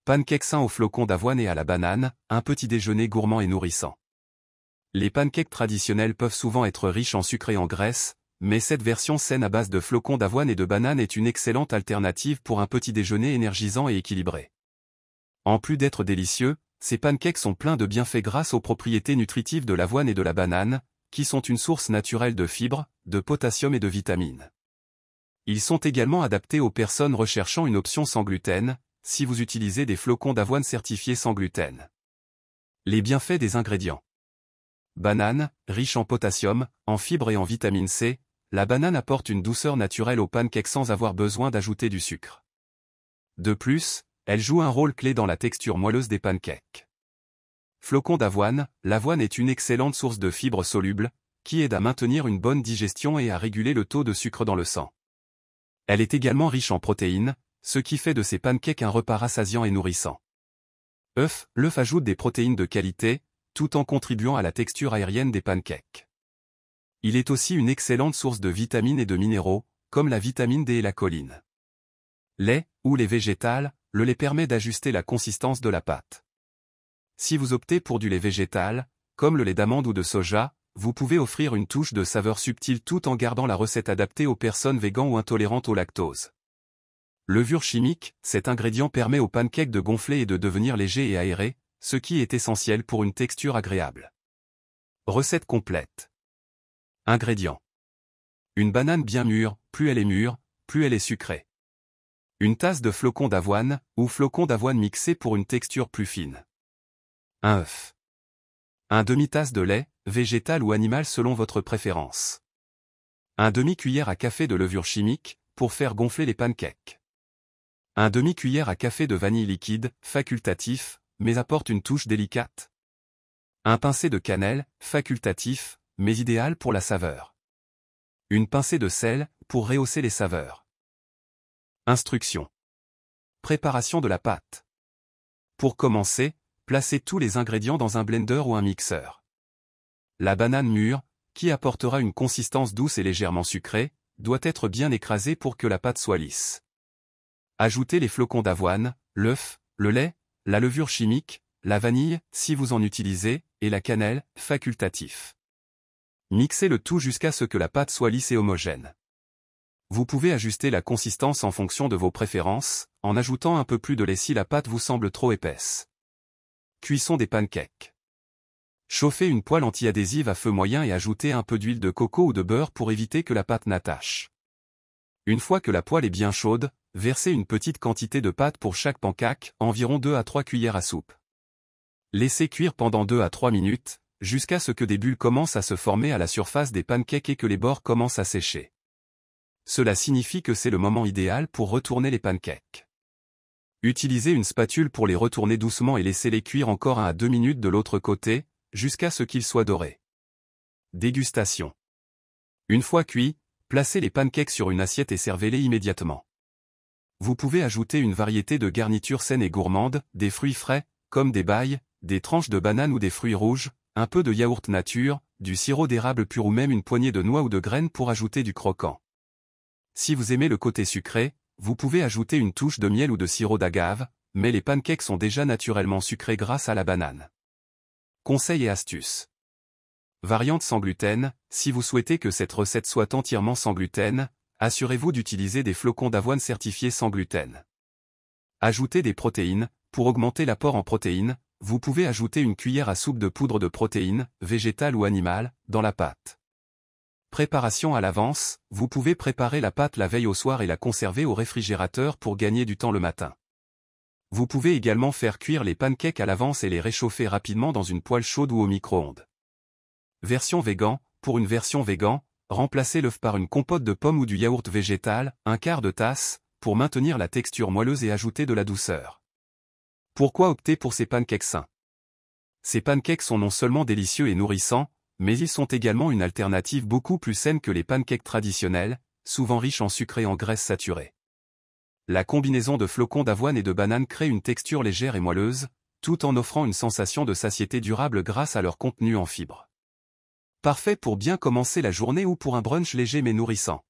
Pancakes sains aux flocons d'avoine et à la banane, un petit déjeuner gourmand et nourrissant. Les pancakes traditionnels peuvent souvent être riches en sucre et en graisse, mais cette version saine à base de flocons d'avoine et de banane est une excellente alternative pour un petit déjeuner énergisant et équilibré. En plus d'être délicieux, ces pancakes sont pleins de bienfaits grâce aux propriétés nutritives de l'avoine et de la banane, qui sont une source naturelle de fibres, de potassium et de vitamines. Ils sont également adaptés aux personnes recherchant une option sans gluten, si vous utilisez des flocons d'avoine certifiés sans gluten. Les bienfaits des ingrédients. Banane, riche en potassium, en fibres et en vitamine C, la banane apporte une douceur naturelle aux pancakes sans avoir besoin d'ajouter du sucre. De plus, elle joue un rôle clé dans la texture moelleuse des pancakes. Flocons d'avoine, l'avoine est une excellente source de fibres solubles, qui aide à maintenir une bonne digestion et à réguler le taux de sucre dans le sang. Elle est également riche en protéines, ce qui fait de ces pancakes un repas rassasiant et nourrissant. L'œuf ajoute des protéines de qualité, tout en contribuant à la texture aérienne des pancakes. Il est aussi une excellente source de vitamines et de minéraux, comme la vitamine D et la choline. Lait, ou lait végétal, le lait permet d'ajuster la consistance de la pâte. Si vous optez pour du lait végétal, comme le lait d'amande ou de soja, vous pouvez offrir une touche de saveur subtile tout en gardant la recette adaptée aux personnes véganes ou intolérantes au lactose. Levure chimique, cet ingrédient permet aux pancakes de gonfler et de devenir légers et aérés, ce qui est essentiel pour une texture agréable. Recette complète. Ingrédients. Une banane bien mûre, plus elle est sucrée. Une tasse de flocons d'avoine, ou flocons d'avoine mixés pour une texture plus fine. Un œuf. Un demi-tasse de lait, végétal ou animal selon votre préférence. Un demi-cuillère à café de levure chimique, pour faire gonfler les pancakes. Un demi-cuillère à café de vanille liquide, facultatif, mais apporte une touche délicate. Un pincé de cannelle, facultatif, mais idéal pour la saveur. Une pincée de sel, pour rehausser les saveurs. Instructions. Préparation de la pâte. Pour commencer, placez tous les ingrédients dans un blender ou un mixeur. La banane mûre, qui apportera une consistance douce et légèrement sucrée, doit être bien écrasée pour que la pâte soit lisse. Ajoutez les flocons d'avoine, l'œuf, le lait, la levure chimique, la vanille, si vous en utilisez, et la cannelle, facultatif. Mixez le tout jusqu'à ce que la pâte soit lisse et homogène. Vous pouvez ajuster la consistance en fonction de vos préférences, en ajoutant un peu plus de lait si la pâte vous semble trop épaisse. Cuisson des pancakes. Chauffez une poêle anti-adhésive à feu moyen et ajoutez un peu d'huile de coco ou de beurre pour éviter que la pâte n'attache. Une fois que la poêle est bien chaude, versez une petite quantité de pâte pour chaque pancake, environ 2 à 3 cuillères à soupe. Laissez cuire pendant 2 à 3 minutes, jusqu'à ce que des bulles commencent à se former à la surface des pancakes et que les bords commencent à sécher. Cela signifie que c'est le moment idéal pour retourner les pancakes. Utilisez une spatule pour les retourner doucement et laissez-les cuire encore 1 à 2 minutes de l'autre côté, jusqu'à ce qu'ils soient dorés. Dégustation. Une fois cuits, placez les pancakes sur une assiette et servez-les immédiatement. Vous pouvez ajouter une variété de garnitures saines et gourmandes, des fruits frais, comme des bailles, des tranches de banane ou des fruits rouges, un peu de yaourt nature, du sirop d'érable pur ou même une poignée de noix ou de graines pour ajouter du croquant. Si vous aimez le côté sucré, vous pouvez ajouter une touche de miel ou de sirop d'agave, mais les pancakes sont déjà naturellement sucrés grâce à la banane. Conseils et astuces. Variante sans gluten, si vous souhaitez que cette recette soit entièrement sans gluten, assurez-vous d'utiliser des flocons d'avoine certifiés sans gluten. Ajoutez des protéines, pour augmenter l'apport en protéines, vous pouvez ajouter une cuillère à soupe de poudre de protéines, végétale ou animale, dans la pâte. Préparation à l'avance, vous pouvez préparer la pâte la veille au soir et la conserver au réfrigérateur pour gagner du temps le matin. Vous pouvez également faire cuire les pancakes à l'avance et les réchauffer rapidement dans une poêle chaude ou au micro-ondes. Version végan, pour une version végan, remplacez l'œuf par une compote de pommes ou du yaourt végétal, 1/4 de tasse, pour maintenir la texture moelleuse et ajouter de la douceur. Pourquoi opter pour ces pancakes sains? Ces pancakes sont non seulement délicieux et nourrissants, mais ils sont également une alternative beaucoup plus saine que les pancakes traditionnels, souvent riches en sucre et en graisse saturée. La combinaison de flocons d'avoine et de banane crée une texture légère et moelleuse, tout en offrant une sensation de satiété durable grâce à leur contenu en fibres. Parfait pour bien commencer la journée ou pour un brunch léger mais nourrissant.